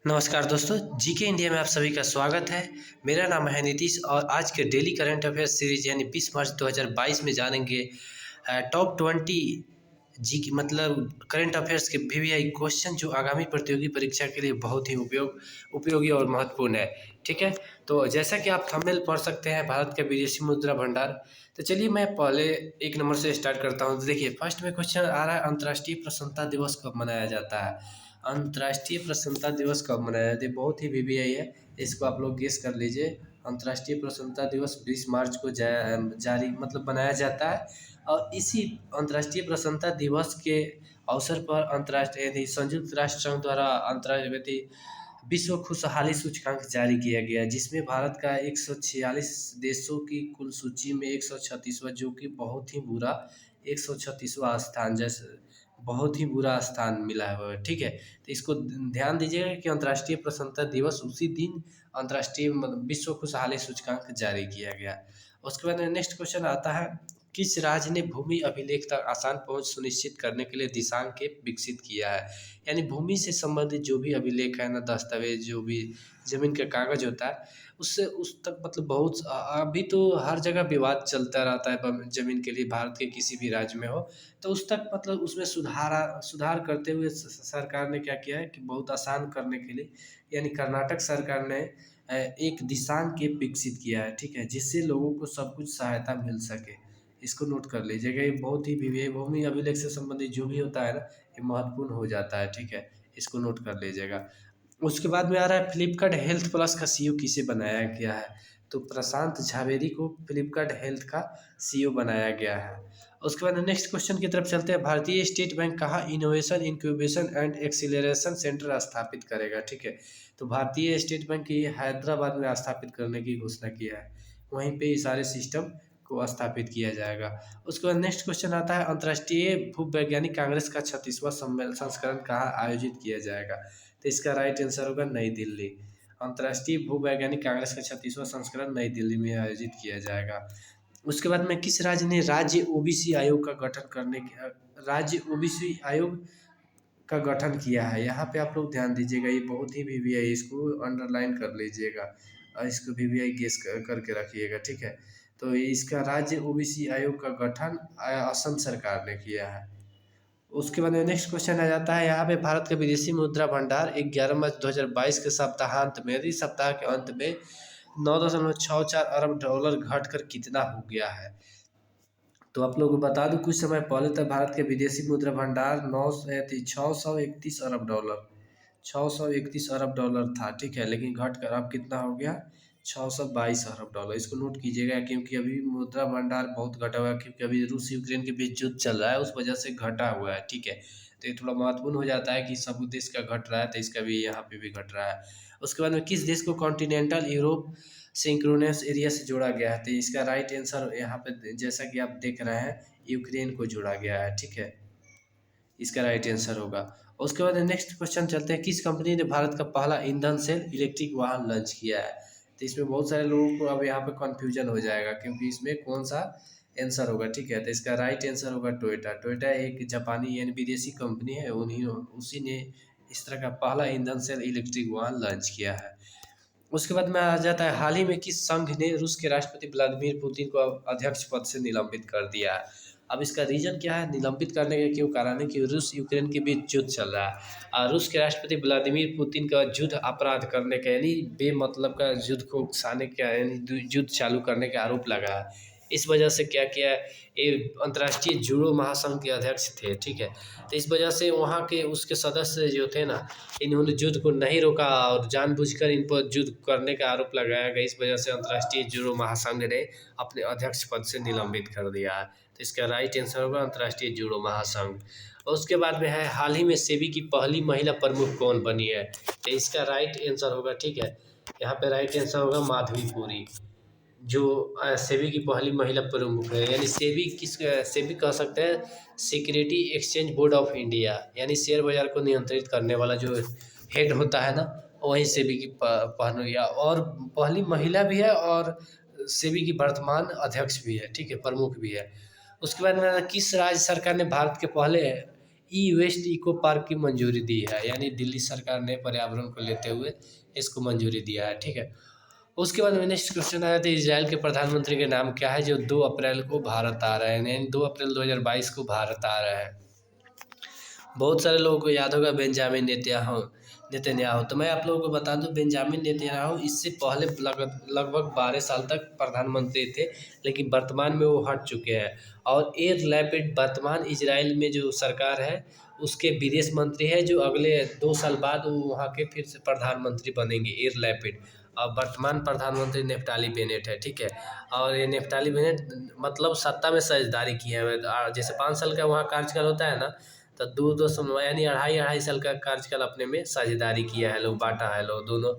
नमस्कार दोस्तों, GK India में आप सभी का स्वागत है। मेरा नाम है नीतीश और आज के डेली करंट अफेयर्स सीरीज यानी 20 मार्च 2022 में जानेंगे टॉप 20 जी की मतलब करंट अफेयर्स के वीवीआई क्वेश्चन जो आगामी प्रतियोगी परीक्षा के लिए बहुत ही उपयोगी और महत्वपूर्ण है। ठीक है, तो जैसा कि आप थंबनेल पढ़ सकते हैं, भारत का विदेशी मुद्रा भंडार। तो चलिए मैं पहले एक नंबर से स्टार्ट करता हूँ। तो देखिए, फर्स्ट में क्वेश्चन आ रहा है, अंतर्राष्ट्रीय प्रसन्नता दिवस कब मनाया जाता है। अंतर्राष्ट्रीय प्रसन्नता दिवस कब मनाया जाता है? बहुत ही वीवीआई है, इसको आप लोग गेस कर लीजिए। अंतर्राष्ट्रीय प्रसन्नता दिवस 20 मार्च को जारी मतलब मनाया जाता है। और इसी अंतर्राष्ट्रीय प्रसन्नता दिवस के अवसर पर अंतर्राष्ट्रीय यदि संयुक्त राष्ट्र संघ द्वारा अंतर्राष्ट्रीय विश्व खुशहाली सूचकांक जारी किया गया है, जिसमें भारत का 146 देशों की कुल सूची में 136वां, जो कि बहुत ही बुरा 136वां स्थान, जैसे बहुत ही बुरा स्थान मिला है। ठीक है, तो इसको ध्यान दीजिएगा कि अंतर्राष्ट्रीय प्रसन्नता दिवस उसी दिन अंतर्राष्ट्रीय मतलब विश्व खुशहाली सूचकांक जारी किया गया। उसके बाद नेक्स्ट क्वेश्चन आता है, किस राज्य ने भूमि अभिलेख तक आसान पहुंच सुनिश्चित करने के लिए दिशांक विकसित किया है। यानी भूमि से संबंधित जो भी अभिलेख है ना, दस्तावेज, जो भी जमीन का कागज होता है, उससे उस तक मतलब बहुत अभी तो हर जगह विवाद चलता रहता है जमीन के लिए, भारत के किसी भी राज्य में हो। तो उस तक मतलब उसमें सुधार करते हुए सरकार ने क्या किया है कि बहुत आसान करने के लिए, यानी कर्नाटक सरकार ने एक दिशांक विकसित किया है। ठीक है, जिससे लोगों को सब कुछ सहायता मिल सके। इसको नोट कर लीजिएगा, ये बहुत ही भूमि अभिलेख से संबंधित जो भी होता है ना, ये महत्वपूर्ण हो जाता है। ठीक है, इसको नोट कर लीजिएगा। उसके बाद में आ रहा है, फ्लिपकार्ट हेल्थ प्लस का सीईओ किसे बनाया गया है। तो प्रशांत झावेरी को फ्लिपकार्ट हेल्थ का सीईओ बनाया गया है। उसके बाद नेक्स्ट क्वेश्चन की तरफ चलते हैं, भारतीय स्टेट बैंक कहाँ innovation incubation and acceleration centre स्थापित करेगा। ठीक है, तो भारतीय स्टेट बैंक की हैदराबाद में स्थापित करने की घोषणा किया है, वहीं पे ये सारे सिस्टम को स्थापित किया जाएगा। उसके बाद नेक्स्ट क्वेश्चन आता है, अंतर्राष्ट्रीय भूवैज्ञानिक कांग्रेस का 36वां संस्करण कहाँ आयोजित किया जाएगा। तो इसका राइट आंसर होगा नई दिल्ली। अंतर्राष्ट्रीय भूवैज्ञानिक कांग्रेस का 36वां संस्करण नई दिल्ली में आयोजित किया जाएगा। उसके बाद में किस राज्य ने राज्य ओबीसी आयोग का गठन करने के राज्य ओबीसी आयोग का गठन किया है। यहाँ पे आप लोग ध्यान दीजिएगा, ये बहुत ही वीवीआई, इसको अंडरलाइन कर लीजिएगा और इसको वीवीआई गेस करके रखिएगा। ठीक है, तो इसका राज्य ओबीसी आयोग का गठन असम सरकार ने किया है। उसके बाद में नेक्स्ट क्वेश्चन आ जाता है, यहाँ पे भारत का विदेशी मुद्रा भंडार 11 मार्च 2022 के सप्ताहांत में, इस सप्ताह के अंत में 9.64 अरब डॉलर घटकर कितना हो गया है। तो आप लोगों को बता दूं, कुछ समय पहले तक भारत के विदेशी मुद्रा भंडार 631 अरब डॉलर था। ठीक है, लेकिन घटकर अब कितना हो गया, 622 अरब डॉलर। इसको नोट कीजिएगा, क्योंकि अभी मुद्रा भंडार बहुत घटा हुआ है, क्योंकि अभी रूस यूक्रेन के बीच युद्ध चल रहा है, उस वजह से घटा हुआ है। ठीक है, तो ये थोड़ा महत्वपूर्ण हो जाता है कि सब देश का घट रहा है, तो इसका भी यहाँ पे भी घट रहा है। उसके बाद में किस देश को कॉन्टिनेंटल यूरोप सिंक्रोनस एरिया से जोड़ा गया है। तो इसका राइट आंसर यहाँ पे जैसा कि आप देख रहे हैं, यूक्रेन को जोड़ा गया है। ठीक है, इसका राइट आंसर होगा। उसके बाद नेक्स्ट क्वेश्चन चलते हैं, किस कंपनी ने भारत का पहला ईंधन सेल इलेक्ट्रिक वाहन लॉन्च किया है। तो इसमें बहुत सारे लोगों को अब यहाँ पे कन्फ्यूजन हो जाएगा, क्योंकि इसमें कौन सा आंसर होगा। ठीक है, तो इसका राइट आंसर होगा टोयोटा। टोयोटा एक जापानी यानी विदेशी कंपनी है, उसी ने इस तरह का पहला ईंधन सेल इलेक्ट्रिक वाहन लॉन्च किया है। उसके बाद में आ जाता है, हाल ही में किस संघ ने रूस के राष्ट्रपति व्लादिमीर पुतिन को अध्यक्ष पद से निलंबित कर दिया है। अब इसका रीजन क्या है, निलंबित करने का क्यों कारण है कि रूस यूक्रेन के बीच युद्ध चल रहा है और रूस के राष्ट्रपति व्लादिमीर पुतिन का युद्ध अपराध करने का यानी बेमतलब का युद्ध को उकसाने का यानी युद्ध चालू करने का आरोप लगा है। इस वजह से क्या किया है, ये अंतर्राष्ट्रीय जूडो महासंघ के अध्यक्ष थे। ठीक है, तो इस वजह से वहाँ के उसके सदस्य जो थे ना, इन्होंने युद्ध को नहीं रोका और जानबूझकर इन पर युद्ध करने का आरोप लगाया गया। इस वजह से अंतर्राष्ट्रीय जूडो महासंघ ने अपने अध्यक्ष पद से निलंबित कर दिया है। तो इसका राइट आंसर होगा अंतर्राष्ट्रीय जूडो महासंघ। और उसके बाद में है, हाल ही में सेबी की पहली महिला प्रमुख कौन बनी है। तो इसका राइट आंसर होगा, ठीक है, यहाँ पे राइट आंसर होगा माधवी पुरी, जो सेबी की पहली महिला प्रमुख है। यानी सेबी कह सकते हैं security exchange board of India, यानी शेयर बाजार को नियंत्रित करने वाला जो हेड होता है ना, वही सेबी की पहली और पहली महिला भी है और सेबी की वर्तमान अध्यक्ष भी है। ठीक है, प्रमुख भी है। उसके बाद में किस राज्य सरकार ने भारत के पहले ई वेस्ट इको पार्क की मंजूरी दी है, यानी दिल्ली सरकार ने पर्यावरण को लेते हुए इसको मंजूरी दिया है। ठीक है, उसके बाद में नेक्स्ट क्वेश्चन आया था, इजराइल के प्रधानमंत्री के नाम क्या है जो 2 अप्रैल को भारत आ रहे हैं, यानी 2 अप्रैल 2022 को भारत आ रहे हैं। बहुत सारे लोगों को याद होगा बेंजामिन नेतन्याहू। तो मैं आप लोगों को बता दूं, बेंजामिन नेतन्याहू इससे पहले लगभग 12 साल तक प्रधानमंत्री थे, लेकिन वर्तमान में वो हट चुके हैं। और एयर लैपिड वर्तमान इजराइल में जो सरकार है उसके विदेश मंत्री है, जो अगले 2 साल बाद वो वहाँ के फिर से प्रधानमंत्री बनेंगे, एयर लैपिड। और वर्तमान प्रधानमंत्री नेफ्ताली बेनेट है। ठीक है, और ये नेफ्ताली बेनेट मतलब सत्ता में साझेदारी की है। जैसे 5 साल का वहाँ कार्यकाल होता है ना, तो 2 यानी 2.5 साल का कार्यकाल अपने में साझेदारी किया है लोग, बांटा है लोग दोनों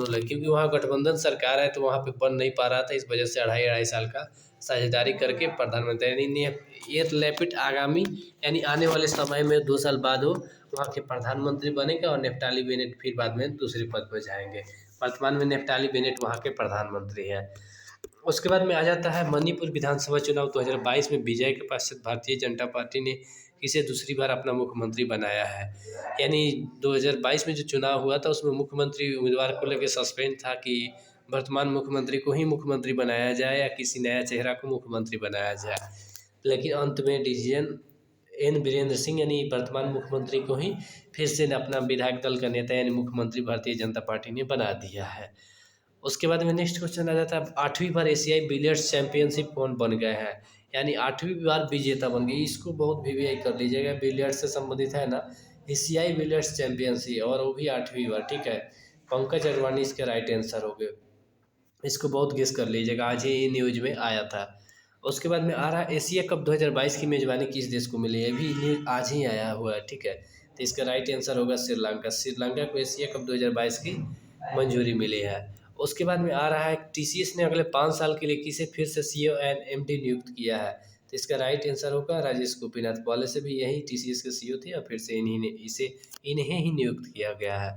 लोग, क्योंकि वहाँ गठबंधन सरकार है तो वहाँ पे बन नहीं पा रहा था, इस वजह से 2.5 साल का साझेदारी करके प्रधानमंत्री यानी एयर लैपिड आगामी यानी आने वाले समय में 2 साल बाद वो वहाँ के प्रधानमंत्री बनेंगे और नेफ्ताली बेनेट फिर बाद में दूसरे पद पर जाएंगे। वर्तमान में नेफ्ताली बेनेट वहाँ के प्रधानमंत्री हैं। उसके बाद में आ जाता है मणिपुर विधानसभा चुनाव 2022 में विजय के पश्चात भारतीय जनता पार्टी ने इसे दूसरी बार अपना मुख्यमंत्री बनाया है। यानी 2022 में जो चुनाव हुआ था उसमें मुख्यमंत्री उम्मीदवार को लेकर सस्पेंस था कि वर्तमान मुख्यमंत्री को ही मुख्यमंत्री बनाया जाए या किसी नया चेहरा को मुख्यमंत्री बनाया जाए, लेकिन अंत में डिसीजन एन वीरेंद्र सिंह यानी वर्तमान मुख्यमंत्री को ही फिर से अपना विधायक दल का नेता यानी मुख्यमंत्री भारतीय जनता पार्टी ने बना दिया है। उसके बाद में नेक्स्ट क्वेश्चन आ जाता है, 8वीं बार एशियाई बिलियर्ड्स चैंपियनशिप कौन बन गए हैं, यानी 8वीं बार विजेता बन गई। इसको बहुत वीवीआई कर लीजिएगा, बिलियर्ड्स से संबंधित है ना, एशियाई बिलियर्ड्स चैंपियनशिप, और वो भी 8वीं बार। ठीक है, पंकज अडवाणी इसके राइट आंसर हो गए, इसको बहुत गेस कर लीजिएगा, आज ही न्यूज में आया था। उसके बाद में आ रहा है, एशिया कप 2022 की मेजबानी किस देश को मिली है, ये भी न्यूज आज ही आया हुआ है। ठीक है, तो इसका राइट आंसर होगा श्रीलंका। श्रीलंका को एशिया कप 2022 की मंजूरी मिली है। उसके बाद में आ रहा है, टीसीएस ने अगले 5 साल के लिए किसे फिर से सीईओ एंड एमडी नियुक्त किया है, तो इसका राइट आंसर होगा राजेश गोपीनाथ। पहले से भी यही टीसीएस के सीईओ थे और फिर से इन्हें ही नियुक्त किया गया है।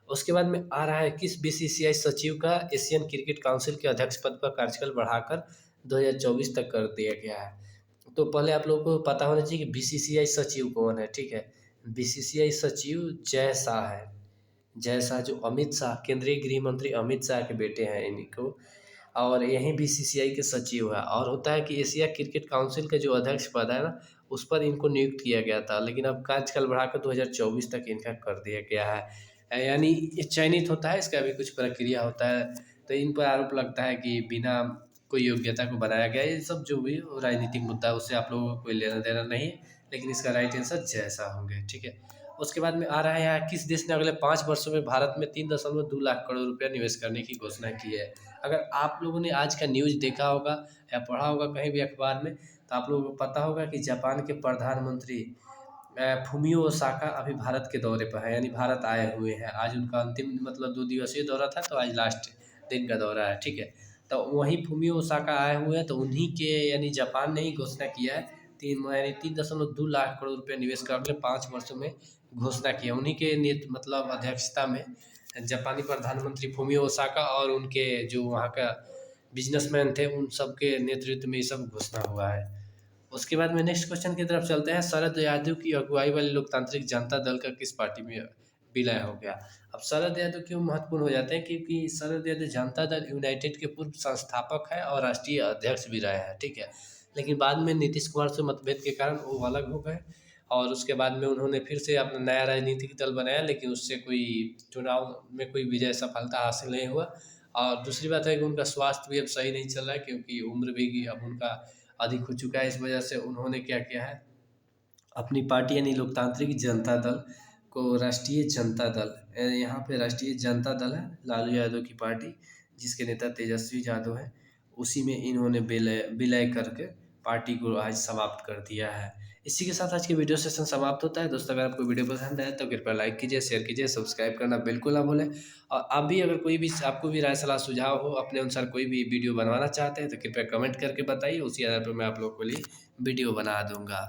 उसके बाद में आ रहा है, किस बीसीसीआई सचिव का एशियन क्रिकेट काउंसिल के अध्यक्ष पद पर कार्यकाल बढ़ाकर 2024 तक कर दिया गया है। तो पहले आप लोगों को पता होना चाहिए कि बीसीसीआई सचिव कौन है। ठीक है, बीसीसीआई सचिव जय शाह है। जय शाह जो अमित शाह, केंद्रीय गृह मंत्री अमित शाह के बेटे हैं इनको, और यहीं बीसीसीआई के सचिव है। और होता है कि एशिया क्रिकेट काउंसिल का जो अध्यक्ष पद है ना, उस पर इनको नियुक्त किया गया था, लेकिन अब कार्यकाल बढ़ाकर 2024 तक इनका कर दिया गया है। यानी ये चयनित होता है, इसका भी कुछ प्रक्रिया होता है। तो इन पर आरोप लगता है कि बिना कोई योग्यता को बनाया गया। ये सब जो भी राजनीतिक मुद्दा है उससे आप लोगों को कोई लेना देना नहीं है, लेकिन इसका राइट आंसर जैसा होंगे। ठीक है, उसके बाद में आ रहा है यहाँ, किस देश ने अगले 5 वर्षों में भारत में 3.2 लाख करोड़ रुपया निवेश करने की घोषणा की है। अगर आप लोगों ने आज का न्यूज़ देखा होगा या पढ़ा होगा कहीं भी अखबार में, तो आप लोगों को पता होगा कि जापान के प्रधानमंत्री फुमियो ओसाका अभी भारत के दौरे पर है, यानी भारत आए हुए हैं। आज उनका अंतिम मतलब 2 दिवसीय दौरा था, तो आज लास्ट दिन का दौरा है। ठीक है, तो वहीं फुमियो ओसाका आए हुए हैं, तो उन्हीं के यानी जापान ने ही घोषणा किया है 3.2 लाख करोड़ रुपये निवेश का अगले 5 वर्षों में घोषणा किया। उन्हीं के मतलब अध्यक्षता में जापानी प्रधानमंत्री फुमियो ओसाका और उनके जो वहाँ का बिजनेसमैन थे उन सब के नेतृत्व में ये सब घोषणा हुआ है। उसके बाद में नेक्स्ट क्वेश्चन की तरफ चलते हैं, शरद यादव की अगुवाई वाली लोकतांत्रिक जनता दल का किस पार्टी में विलय हो गया। अब शरद यादव क्यों महत्वपूर्ण हो जाते हैं, क्योंकि शरद यादव जनता दल यूनाइटेड के पूर्व संस्थापक है और राष्ट्रीय अध्यक्ष भी रहे हैं। ठीक है, लेकिन बाद में नीतीश कुमार से मतभेद के कारण वो अलग हो गए, और उसके बाद में उन्होंने फिर से अपना नया राजनीतिक दल बनाया, लेकिन उससे कोई चुनाव में कोई विजय सफलता हासिल नहीं हुआ। और दूसरी बात है कि उनका स्वास्थ्य भी अब सही नहीं चल रहा है, क्योंकि उम्र भी अब उनका अधिक हो चुका है। इस वजह से उन्होंने क्या किया है, अपनी पार्टी यानी लोकतांत्रिक जनता दल को राष्ट्रीय जनता दल, यहाँ पे राष्ट्रीय जनता दल है लालू यादव की पार्टी, जिसके नेता तेजस्वी यादव हैं, उसी में इन्होंने विलय करके पार्टी को आज समाप्त कर दिया है। इसी के साथ आज की वीडियो सेशन समाप्त होता है। दोस्तों, अगर आपको वीडियो पसंद आए तो कृपया लाइक कीजिए, शेयर कीजिए, सब्सक्राइब करना बिल्कुल ना भूलें। और आप भी अगर कोई भी आपको भी राय सलाह सुझाव हो, अपने अनुसार कोई भी वीडियो बनवाना चाहते हैं तो कृपया कमेंट करके बताइए, उसी आधार पर मैं आप लोगों के लिए वीडियो बना दूंगा।